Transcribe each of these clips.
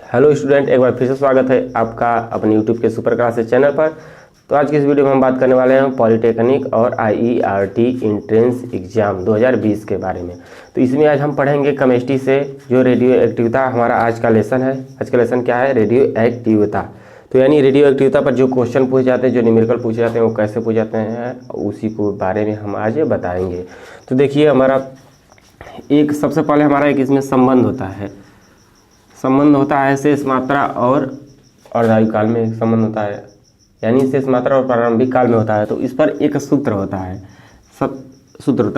Hello student, एक बार फिर से स्वागत है आपका अपने यूट्यूब के सुपर क्लासेस चैनल पर। तो आज की इस वीडियो में हम बात करने वाले हैं पॉलिटेक्निक और आईईआरटी एंट्रेंस एग्जाम 2020 के बारे में। तो इसमें आज हम पढ़ेंगे केमिस्ट्री से जो रेडियो एक्टिविता हमारा आज का लेसन है। आज का लेसन क्या है? रेडियो एक्टिविता। तो यानी रेडियो एक्टिविता पर जो क्वेश्चन पूछे जाते हैं, जो न्यूमेरिकल पूछे जाते हैं, वो कैसे पूछे जाते हैं, उसी को बारे में हम आज बताएंगे। तो देखिए, हमारा एक सबसे पहले हमारा एक इसमें संबंध होता है शेष मात्रा और अर्धायु काल में एक संबंध होता है, यानी शेष मात्रा और प्रारंभिक काल में होता है। तो इस पर एक सूत्र होता है,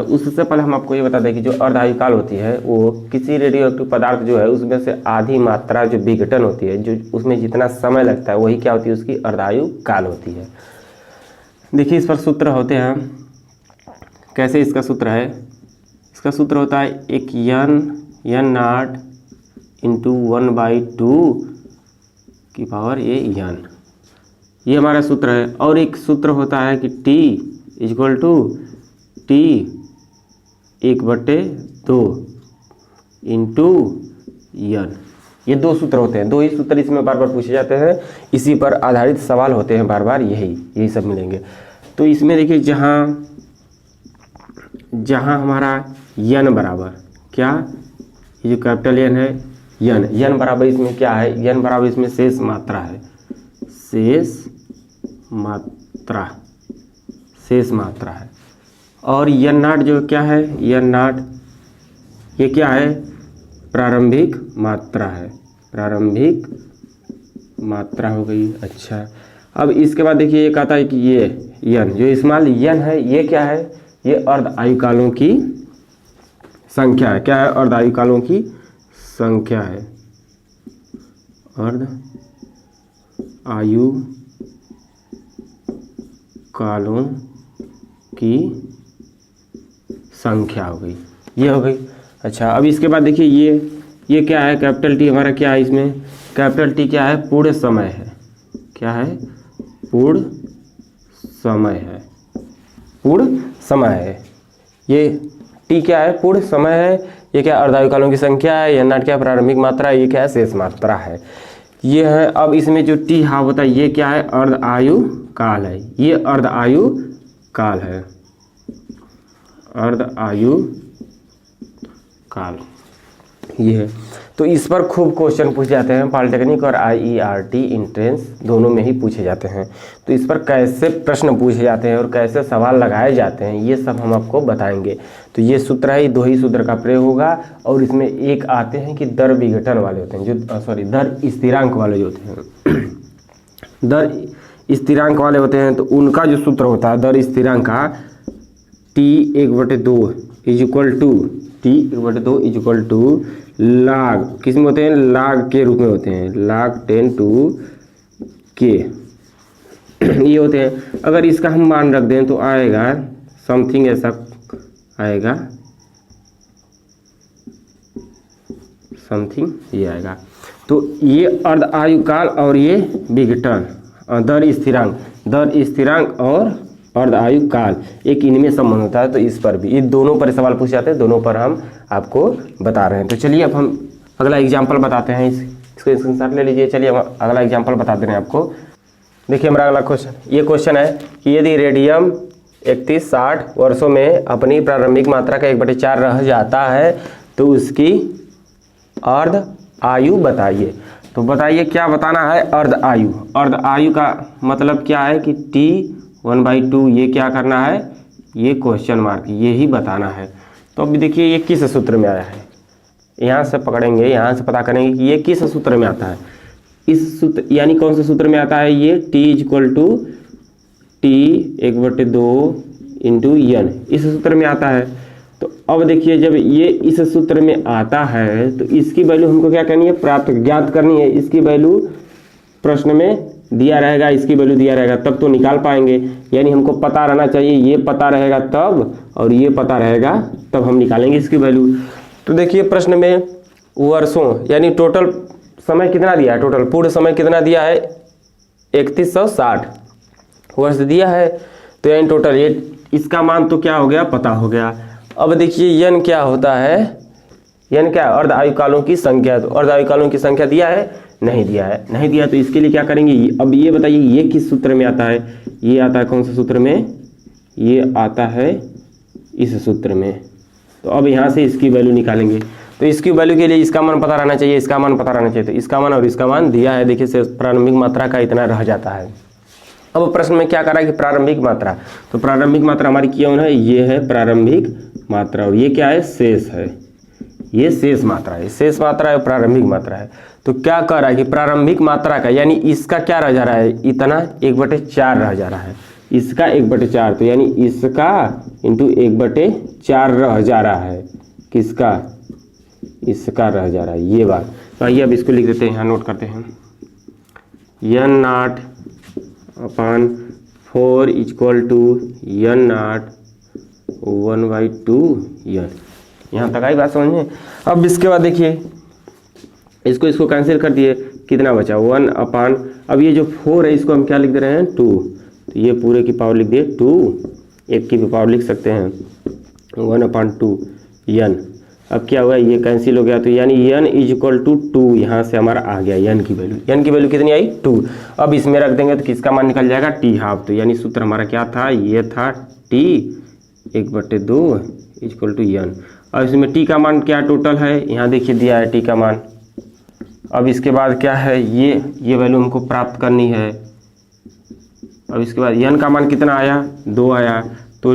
उससे पहले हम आपको ये बता दें कि जो अर्धायु काल होती है वो किसी रेडियो एक्टिव पदार्थ जो है उसमें से आधी मात्रा जो विघटन होती है, जो उसमें जितना समय लगता है, वही क्या होती है? उसकी अर्धायु काल होती है। देखिए, इस पर सूत्र होते हैं। कैसे इसका सूत्र है? इसका सूत्र होता है एक एन नॉट इंटू 1/2 की पावर एन, ये हमारा सूत्र है। और एक सूत्र होता है कि T equal to T 1/2 into N. ये दो सूत्र होते हैं, दो ही सूत्र इसमें बार बार पूछे जाते हैं, इसी पर आधारित सवाल होते हैं बार बार, यही सब मिलेंगे। तो इसमें देखिए, जहाँ हमारा एन बराबर क्या, ये जो कैपिटल एन है, एन बराबर इसमें क्या है? एन बराबर इसमें शेष मात्रा है, शेष मात्रा है। और एन नॉट जो क्या है? एन नॉट ये क्या है? प्रारंभिक मात्रा है, प्रारंभिक मात्रा हो गई। अच्छा, अब इसके बाद देखिए एक आता है कि ये एन, जो स्मॉल एन है, ये क्या है? ये अर्धायु कालों की संख्या है। क्या है? अर्धायु कालों की संख्या है, अर्धायु कालों की संख्या हो गई, ये हो गई। अच्छा, अब इसके बाद देखिए ये क्या है? कैपिटल टी हमारा क्या है? इसमें कैपिटल टी क्या है? पूर्ण समय है। क्या है? पूर्ण समय है, पूर्ण समय है। ये टी क्या है? पूर्ण समय है। ये क्या? अर्धायु कालों की संख्या है। एन नॉट क्या? प्रारंभिक मात्रा है। ये क्या है? शेष मात्रा है। ये है। अब इसमें जो टी हाफ होता है, ये क्या है? अर्धायु काल है। ये अर्धायु काल है, अर्धायु काल ये है। तो इस पर खूब क्वेश्चन पूछे जाते हैं, पॉलिटेक्निक और आईईआरटी एंट्रेंस दोनों में ही पूछे जाते हैं। तो इस पर कैसे प्रश्न पूछे जाते हैं और कैसे सवाल लगाए जाते हैं, ये सब हम आपको बताएंगे। तो ये सूत्र है, दो ही सूत्र का प्रयोग होगा। और इसमें एक आते हैं कि दर विघटन वाले होते हैं, जो दर स्थिरांक वाले जो होते हैं, दर स्थिरांक वाले होते हैं। तो उनका जो सूत्र होता है दर स्थिरांक का, T 1/2 इज इक्वल टू लाग, किस में होते हैं? लाग के रूप में होते हैं, लाग 10⁻⁰ ये होते हैं। अगर इसका हम मान रख दें तो आएगा समथिंग ऐसा आएगा, समथिंग ये आएगा। तो ये अर्धायु काल और ये विघटन, दर स्थिरांक और अर्धायु काल, एक इनमें संबंध होता है। तो इस पर भी, ये दोनों पर सवाल पूछे जाते हैं, दोनों पर हम आपको बता रहे हैं। तो चलिए अब हम अगला एग्जाम्पल बताते हैं। इसको स्क्रीनशॉट ले लीजिए। चलिए हम अगला एग्जाम्पल बता दे रहे हैं आपको। देखिए हमारा अगला क्वेश्चन, ये क्वेश्चन है कि यदि रेडियम 31-60 वर्षों में अपनी प्रारंभिक मात्रा का 1/4 रह जाता है तो उसकी अर्धायु बताइए। तो बताइए क्या बताना है? अर्धायु। अर्धायु का मतलब क्या है कि T 1/2, ये क्या करना है? ये क्वेश्चन मार्क, ये ही बताना है। तो अभी देखिए ये किस सूत्र में आया है, यहाँ से पकड़ेंगे, यहाँ से पता करेंगे कि ये किस सूत्र में आता है। इस सूत्र यानी कौन से सूत्र में आता है? ये T equal to T 1/2 into N, इस सूत्र में आता है। तो अब देखिए, जब ये इस सूत्र में आता है तो इसकी वैल्यू हमको क्या करनी है? ज्ञात करनी है। इसकी वैल्यू प्रश्न में दिया रहेगा, इसकी वैल्यू दिया रहेगा, तब तो निकाल पाएंगे। यानी हमको पता रहना चाहिए, ये पता रहेगा तब, और ये पता रहेगा तब हम निकालेंगे इसकी वैल्यू। तो देखिए प्रश्न में वर्षों यानी टोटल समय कितना दिया है? टोटल पूर्ण समय कितना दिया है? 3160 वर्ष दिया है। तो यानी टोटल ये, इसका मान तो क्या हो गया? पता हो गया। अब देखिए एन क्या होता है? n क्या है, अर्ध आयुकालों की संख्या है। तो अर्ध आयुकालों की संख्या दिया है, नहीं दिया है, नहीं दिया तो इसके लिए क्या करेंगे। अब ये बताइए ये किस सूत्र में आता है, ये आता है कौन से सूत्र में, ये आता है इस सूत्र में। तो अब यहाँ से इसकी वैल्यू निकालेंगे। तो इसकी वैल्यू के लिए इसका मान पता रहना चाहिए, इसका मान पता रहना चाहिए। तो इसका मान और इसका मान दिया है, देखिए से प्रारंभिक मात्रा का इतना रह जाता है। अब प्रश्न में क्या करा कि प्रारंभिक मात्रा, तो प्रारंभिक मात्रा हमारी कौन है, ये है प्रारंभिक मात्रा, और ये क्या है, शेष है, ये शेष मात्रा है, शेष मात्रा है, प्रारंभिक मात्रा है। तो क्या कह रहा है कि प्रारंभिक मात्रा का यानी इसका क्या रह जा रहा है, इतना 1/4 रह जा रहा है, इसका 1/4, तो यानी इसका इंटू 1/4 रह जा रहा है, किसका, इसका रह जा रहा है, ये बात। तो आइए अब इसको लिख देते हैं, यहाँ नोट करते हैं, n0/4 equal to n0 1/2 n। यहाँ तक आई बात समझ में। अब इसके बाद देखिए इसको कैंसिल कर दिए, कितना बचा 1/, अब ये जो 4 है इसको हम क्या लिख दे रहे हैं 2, तो ये पूरे की पावर लिख दिए 2, एक की भी पावर लिख सकते हैं 1/2 n। अब क्या हुआ, ये कैंसिल हो गया, तो यानी n = 2, यहाँ से हमारा आ गया n की वैल्यू कितनी आई 2। अब इसमें रख देंगे तो किसका मान निकल जाएगा t½ तो यानी सूत्र हमारा क्या था, ये था t 1/2 = n। अब इसमें t का मान क्या टोटल है, यहाँ देखिए दिया है t का मान। अब इसके बाद क्या है, ये वैल्यू हमको प्राप्त करनी है। अब इसके बाद n का मान कितना आया, 2 आया, तो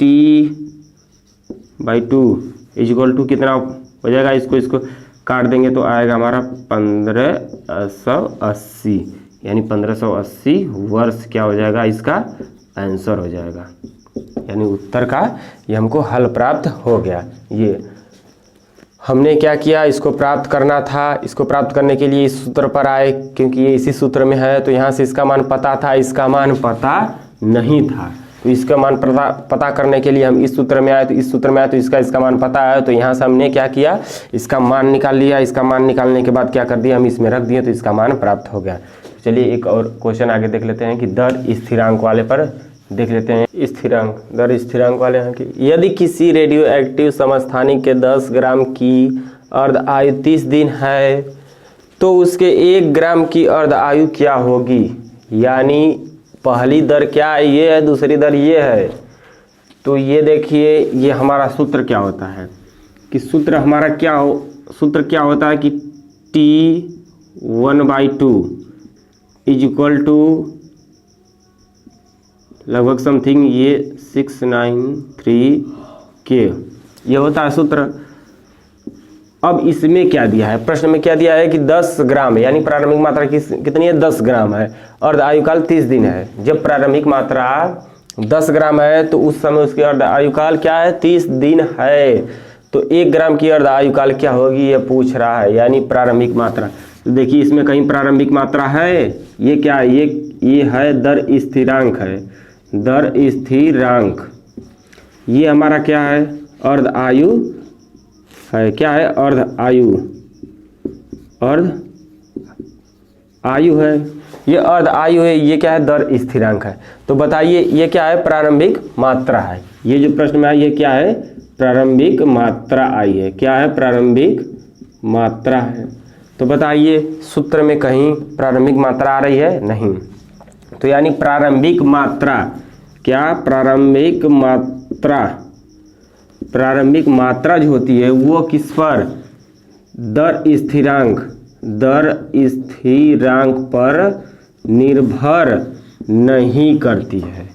t/2 = कितना हो जाएगा, इसको काट देंगे तो आएगा हमारा 1580, यानी 1580 वर्ष क्या हो जाएगा, इसका आंसर हो जाएगा, यानी उत्तर का ये हमको हल प्राप्त हो गया। ये हमने क्या किया, इसको प्राप्त करना था, इसको प्राप्त करने के लिए इस सूत्र पर आए, क्योंकि ये इसी सूत्र में है, तो यहाँ से इसका मान पता था, इसका मान पता नहीं था, तो इसका मान पता करने के लिए हम इस सूत्र में आए, तो इस सूत्र में आए तो इसका मान पता है, तो यहाँ से हमने क्या किया, इसका मान निकाल लिया। इसका मान निकालने के बाद क्या कर दिया, हम इसमें रख दिए, तो इसका मान प्राप्त हो गया। चलिए एक और क्वेश्चन आगे देख लेते हैं कि दर स्थिरांक वाले पर देख लेते हैं। स्थिरांक, दर स्थिरांक वाले हैं कि यदि किसी रेडियो एक्टिव समस्थानिक के 10 ग्राम की अर्ध आयु 30 दिन है तो उसके 1 ग्राम की अर्ध आयु क्या होगी। यानी पहली दर क्या है, ये है, दूसरी दर ये है। तो ये देखिए ये हमारा सूत्र क्या होता है कि सूत्र हमारा सूत्र क्या होता है कि t1/2 = लगभग समथिंग ये 693K, ये होता है सूत्र। अब इसमें क्या दिया है, प्रश्न में क्या दिया है कि 10 ग्राम है, यानी प्रारंभिक मात्रा कितनी है, 10 ग्राम है, अर्ध आयुकाल 30 दिन है। जब प्रारंभिक मात्रा 10 ग्राम है तो उस समय उसकी अर्ध आयुकाल क्या है, 30 दिन है। तो 1 ग्राम की अर्ध आयुकाल क्या होगी, ये पूछ रहा है, यानी प्रारंभिक मात्रा। तो देखिए इसमें कहीं प्रारंभिक मात्रा है, ये क्या है, ये है दर स्थिरांक है, दर स्थिरांक। ये हमारा क्या है, अर्ध आयु है, क्या है, अर्ध आयु है, ये अर्ध आयु है, ये क्या है, दर स्थिरांक है। तो बताइए ये क्या है, प्रारंभिक मात्रा है। ये जो प्रश्न में है ये क्या है, प्रारंभिक मात्रा आई है, क्या है, प्रारंभिक मात्रा है। तो बताइए सूत्र में कहीं प्रारंभिक मात्रा आ रही है, नहीं। तो यानी प्रारंभिक मात्रा क्या, प्रारंभिक मात्रा जो होती है वो किस पर, दर स्थिरांक पर निर्भर नहीं करती है।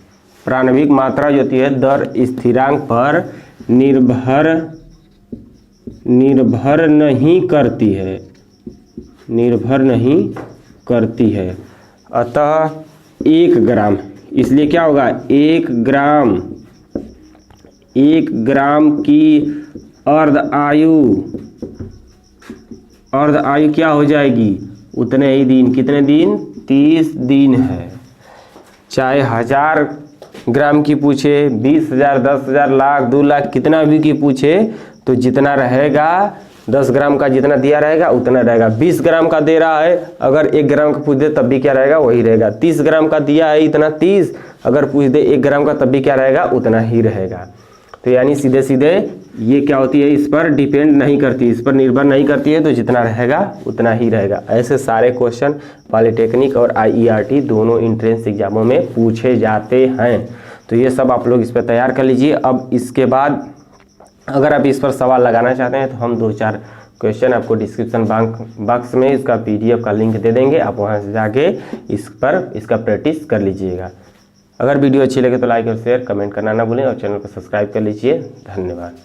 प्रारंभिक मात्रा जो होती है दर स्थिरांक पर निर्भर नहीं करती है, अतः 1 ग्राम, इसलिए क्या होगा, 1 ग्राम की अर्ध आयु क्या हो जाएगी, उतने ही दिन, कितने दिन, 30 दिन है। चाहे 1000 ग्राम की पूछे, 20,000, 10,000, लाख, 2 लाख, कितना भी की पूछे, तो जितना रहेगा 10 ग्राम का जितना दिया रहेगा उतना रहेगा। 20 ग्राम का दे रहा है, अगर 1 ग्राम का पूछ दे तब भी क्या रहेगा, वही रहेगा। 30 ग्राम का दिया है इतना 30, अगर पूछ दे 1 ग्राम का तब भी क्या रहेगा, उतना ही रहेगा। तो यानी सीधे सीधे ये क्या होती है, इस पर डिपेंड नहीं करती, इस पर निर्भर नहीं करती है, तो जितना रहेगा उतना ही रहेगा। ऐसे सारे क्वेश्चन पॉलिटेक्निक और IERT दोनों एंट्रेंस एग्जामों में पूछे जाते हैं। तो ये सब आप लोग इस पर तैयार कर लीजिए। अब इसके बाद अगर आप इस पर सवाल लगाना चाहते हैं तो हम 2-4 क्वेश्चन आपको डिस्क्रिप्शन बॉक्स में इसका PDF का लिंक दे देंगे, आप वहां से जाके इसका प्रैक्टिस कर लीजिएगा। अगर वीडियो अच्छी लगे तो लाइक और शेयर कमेंट करना ना भूलें और चैनल को सब्सक्राइब कर लीजिए। धन्यवाद।